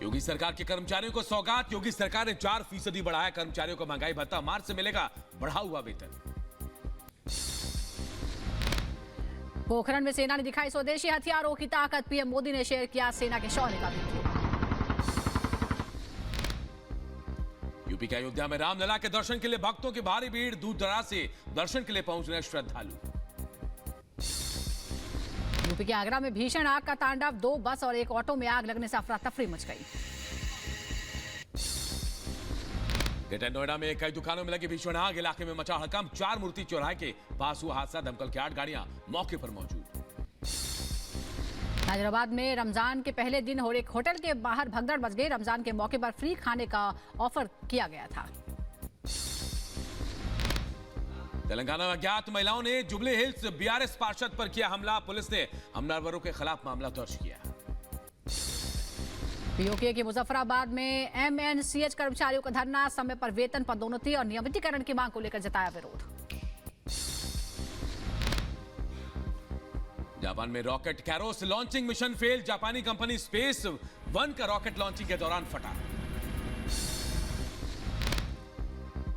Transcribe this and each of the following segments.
योगी सरकार के कर्मचारियों को सौगात। योगी सरकार ने 4% बढ़ाया कर्मचारियों को महंगाई भत्ता। मार्च से मिलेगा बढ़ा हुआ वेतन। पोखरण में सेना ने दिखाई स्वदेशी हथियारों की ताकत। पीएम मोदी ने शेयर किया सेना के शौर्य का वीडियो। यूपी के अयोध्या में रामलला के दर्शन के लिए भक्तों की भारी भीड़। दूर दराज से दर्शन के लिए पहुंच रहे श्रद्धालु। यूपी के आगरा में भीषण आग का तांडव। 2 बस और एक ऑटो में आग लगने से अफरा तफरी मच गई। ग्रेटर नोएडा में कई दुकानों में लगी भीषण आग। इलाके में मचा हड़कंप। 4 मूर्ति चौराहे के पास हुआ हादसा। दमकल की 8 गाड़ियां मौके पर मौजूद। हैदराबाद में रमजान के पहले दिन एक होटल के बाहर भगदड़ मच गई। रमजान के मौके पर फ्री खाने का ऑफर किया गया था। तेलंगाना में अज्ञात महिलाओं ने जुबली हिल्स बीआरएस पार्षद पर किया हमला। पुलिस ने हमलावरों के खिलाफ मामला दर्ज किया। पीओके के मुजफ्फराबाद में एमएनसीएच कर्मचारियों का धरना। समय पर वेतन, पदोन्नति और नियमितीकरण की मांग को लेकर जताया विरोध। जापान में rocket Carolus launching mission fail. जापानी कंपनी स्पेस 1 का रॉकेट लॉन्चिंग के दौरान फटा।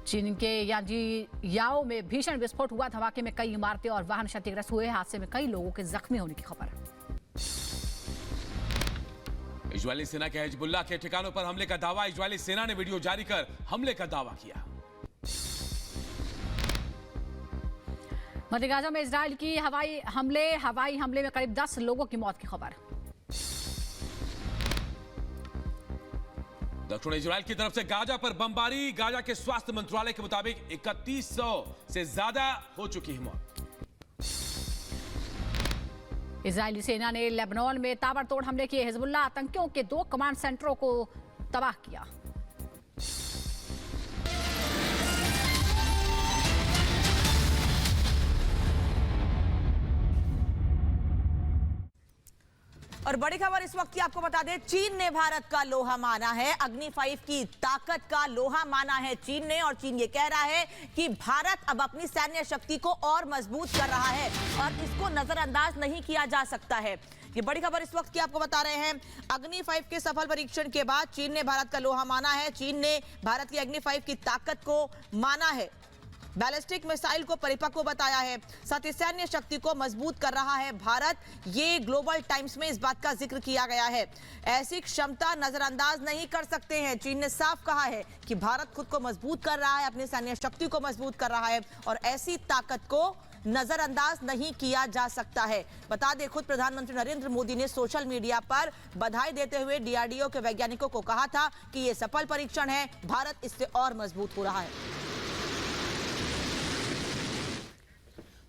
चीन के याओ में भीषण विस्फोट हुआ। धमाके में कई इमारतें और वाहन क्षतिग्रस्त हुए। हादसे में कई लोगों के जख्मी होने की खबर। इजरायली सेना के हिजबुल्लाह के ठिकानों पर हमले का दावा। इजरायली सेना ने वीडियो जारी कर हमले का दावा किया। मध्य गाजा में इजरायल की हवाई हमले में करीब 10 लोगों की मौत की खबर। दक्षिण इजरायल की तरफ से गाजा पर बमबारी। गाजा के स्वास्थ्य मंत्रालय के मुताबिक 3100 से ज्यादा हो चुकी है मौत। इजरायली सेना ने लेबनान में ताबड़तोड़ हमले किए। हिजबुल्लाह आतंकियों के 2 कमांड सेंटरों को तबाह किया। और बड़ी खबर इस वक्त की आपको बता दें, चीन ने भारत का लोहा माना है। अग्नि 5 की ताकत का लोहा माना है चीन ने। और चीन ये कह रहा है कि भारत अब अपनी सैन्य शक्ति को और मजबूत कर रहा है और इसको नजरअंदाज नहीं किया जा सकता है। ये बड़ी खबर इस वक्त की आपको बता रहे हैं। अग्नि 5 के सफल परीक्षण के बाद चीन ने भारत का लोहा माना है। चीन ने भारत की अग्नि 5 की ताकत को माना है। बैलिस्टिक मिसाइल को परिपक्व बताया है। साथ ही सैन्य शक्ति को मजबूत कर रहा है भारत। ये ग्लोबल टाइम्स में इस बात का जिक्र किया गया है। ऐसी क्षमता नजरअंदाज नहीं कर सकते हैं। चीन ने साफ कहा है कि भारत खुद को मजबूत कर रहा है, अपनी सैन्य शक्ति को मजबूत कर रहा है और ऐसी ताकत को नजरअंदाज नहीं किया जा सकता है। बता दें, खुद प्रधानमंत्री नरेंद्र मोदी ने सोशल मीडिया पर बधाई देते हुए डीआरडीओ के वैज्ञानिकों को कहा था कि यह सफल परीक्षण है, भारत इससे और मजबूत हो रहा है।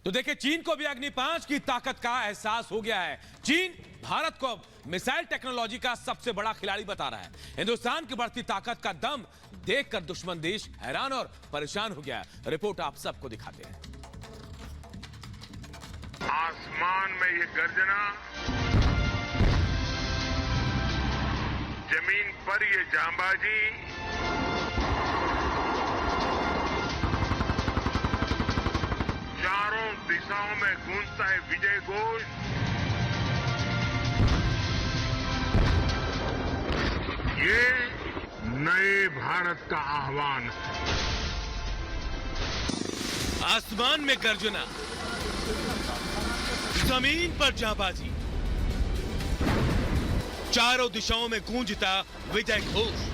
तो देखिए, चीन को भी अग्नि 5 की ताकत का एहसास हो गया है। चीन भारत को अब मिसाइल टेक्नोलॉजी का सबसे बड़ा खिलाड़ी बता रहा है। हिंदुस्तान की बढ़ती ताकत का दम देखकर दुश्मन देश हैरान और परेशान हो गया है। रिपोर्ट आप सबको दिखाते हैं। आसमान में ये गर्जना, जमीन पर ये जांबाजी, चारों दिशाओं में गूंजता है विजय घोष। ये नए भारत का आह्वान है। आसमान में गर्जना, जमीन पर जांबाजी, चारों दिशाओं में गूंजता विजय घोष।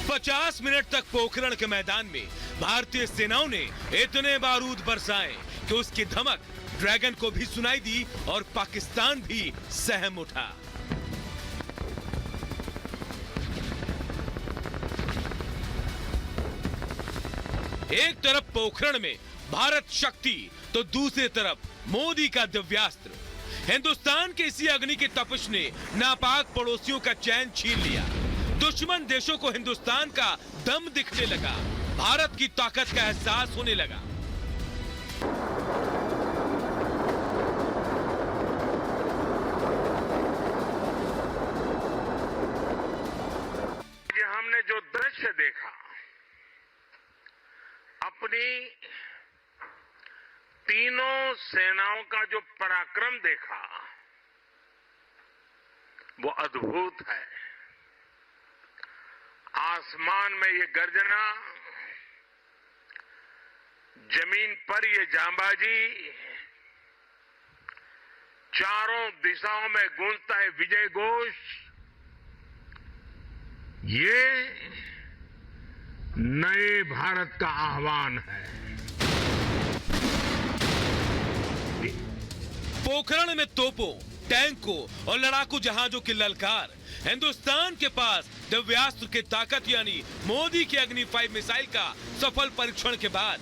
पचास मिनट तक पोखरण के मैदान में भारतीय सेनाओं ने इतने बारूद बरसाए कि उसकी धमक ड्रैगन को भी सुनाई दी और पाकिस्तान भी सहम उठा। एक तरफ पोखरण में भारत शक्ति तो दूसरी तरफ मोदी का दिव्यास्त्र। हिंदुस्तान के इसी अग्नि की तपिश ने नापाक पड़ोसियों का चैन छीन लिया। दुश्मन देशों को हिंदुस्तान का दम दिखने लगा। भारत की ताकत का एहसास होने लगा। ये हमने जो दृश्य देखा, अपनी तीनों सेनाओं का जो पराक्रम देखा, वो अद्भुत है। आसमान में ये गर्जना, जमीन पर ये जांबाजी, चारों दिशाओं में गूंजता है विजय घोष। ये नए भारत का आह्वान है। पोखरण में तोपों, टैंकों और लड़ाकू जहाजों की ललकार, हिंदुस्तान के पास दिव्यास्त्र की ताकत यानी मोदी की अग्नि 5 मिसाइल का सफल परीक्षण के बाद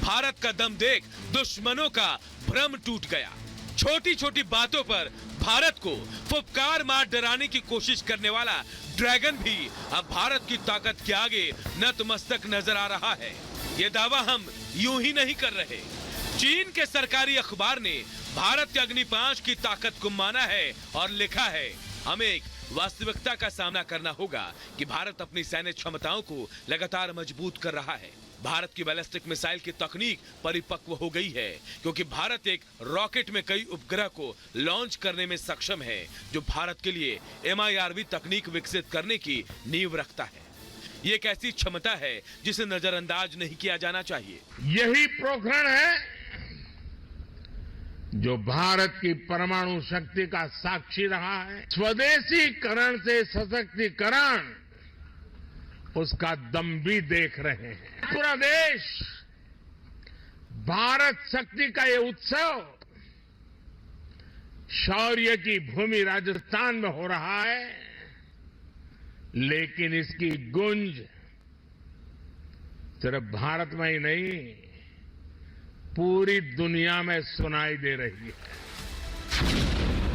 भारत का दम देख दुश्मनों का भ्रम टूट गया। छोटी छोटी बातों पर भारत को फुफकार मार डराने की कोशिश करने वाला ड्रैगन भी अब भारत की ताकत के आगे नतमस्तक नजर आ रहा है। ये दावा हम यूं ही नहीं कर रहे। चीन के सरकारी अखबार ने भारत के अग्नि 5 की ताकत को माना है और लिखा है, हमें एक वास्तविकता का सामना करना होगा कि भारत अपनी सैन्य क्षमताओं को लगातार मजबूत कर रहा है। भारत की बैलिस्टिक मिसाइल की तकनीक परिपक्व हो गई है क्योंकि भारत एक रॉकेट में कई उपग्रह को लॉन्च करने में सक्षम है, जो भारत के लिए MIRV तकनीक विकसित करने की नींव रखता है। ये एक ऐसी क्षमता है जिसे नजरअंदाज नहीं किया जाना चाहिए। यही पोखरण है जो भारत की परमाणु शक्ति का साक्षी रहा है। स्वदेशीकरण से सशक्तिकरण, उसका दम भी देख रहे हैं। पूरा देश भारत शक्ति का ये उत्सव शौर्य की भूमि राजस्थान में हो रहा है, लेकिन इसकी गूंज सिर्फ भारत में ही नहीं, पूरी दुनिया में सुनाई दे रही है।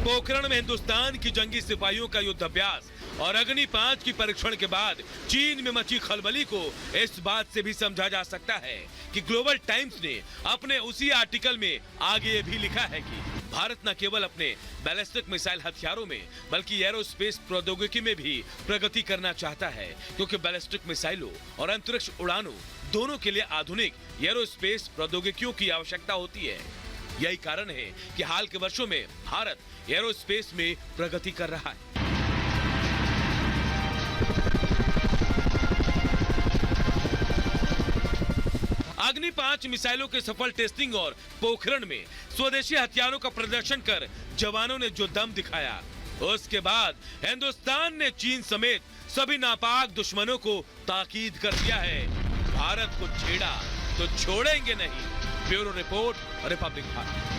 पोखरण में हिंदुस्तान की जंगी सिपाहियों का युद्धाभ्यास और अग्नि 5 की परीक्षण के बाद चीन में मची खलबली को इस बात से भी समझा जा सकता है कि ग्लोबल टाइम्स ने अपने उसी आर्टिकल में आगे भी लिखा है कि भारत न केवल अपने बैलिस्टिक मिसाइल हथियारों में बल्कि एरोस्पेस प्रौद्योगिकी में भी प्रगति करना चाहता है, क्योंकि बैलिस्टिक मिसाइलों और अंतरिक्ष उड़ानों दोनों के लिए आधुनिक एरोस्पेस प्रौद्योगिकियों की आवश्यकता होती है। यही कारण है कि हाल के वर्षों में भारत एरोस्पेस में प्रगति कर रहा है। अग्नि 5 मिसाइलों के सफल टेस्टिंग और पोखरण में स्वदेशी हथियारों का प्रदर्शन कर जवानों ने जो दम दिखाया, उसके बाद हिंदुस्तान ने चीन समेत सभी नापाक दुश्मनों को ताकीद कर दिया है, भारत को छेड़ा तो छोड़ेंगे नहीं। Bureau report, Republic Bharat.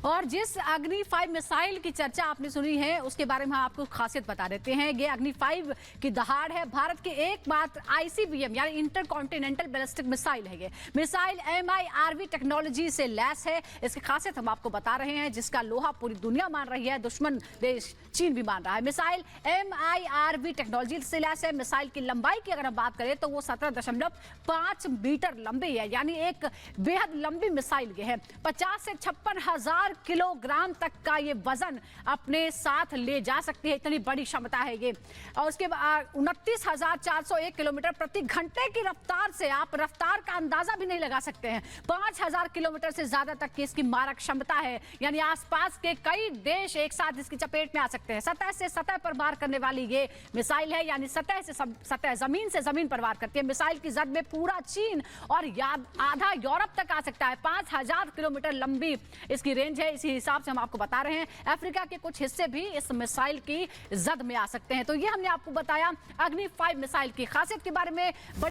और जिस अग्नि 5 मिसाइल की चर्चा आपने सुनी है, उसके बारे में हम आपको खासियत बता देते हैं। ये अग्नि 5 की दहाड़ है। भारत की एकमात्र ICBM यानी इंटर कॉन्टिनेंटल बैलिस्टिक मिसाइल है। ये मिसाइल MIRV टेक्नोलॉजी से लैस है। इसकी खासियत हम आपको बता रहे हैं, जिसका लोहा पूरी दुनिया मान रही है, दुश्मन देश चीन भी मान रहा है। मिसाइल MIRV टेक्नोलॉजी से लैस है। मिसाइल की लंबाई की अगर हम बात करें तो वो 17.5 मीटर लंबी है, यानी एक बेहद लंबी मिसाइल है। 50 से 56,000 किलोग्राम तक का ये वजन अपने साथ ले जा सकती है, इतनी बड़ी क्षमता है ये। और उसके बाद 29,401 किलोमीटर प्रति घंटे की रफ्तार से आप रफ्तार का अंदाजा भी नहीं लगा सकते हैं। 5,000 किलोमीटर से ज्यादा तक की इसकी मारक क्षमता है, यानी आसपास के कई देश एक साथ इसकी चपेट में आ सकते हैं। सतह से सतह पर वार करने वाली ये मिसाइल है, यानी सतह से सतह, जमीन से जमीन पर वार करती है। मिसाइल की जद में पूरा चीन और आधा यूरोप तक आ सकता है। 5,000 किलोमीटर लंबी इसकी रेंज है। इसी हिसाब से हम आपको बता रहे हैं अफ्रीका के कुछ हिस्से भी इस मिसाइल की जद में आ सकते हैं। तो ये हमने आपको बताया अग्नि 5 मिसाइल की खासियत के बारे में।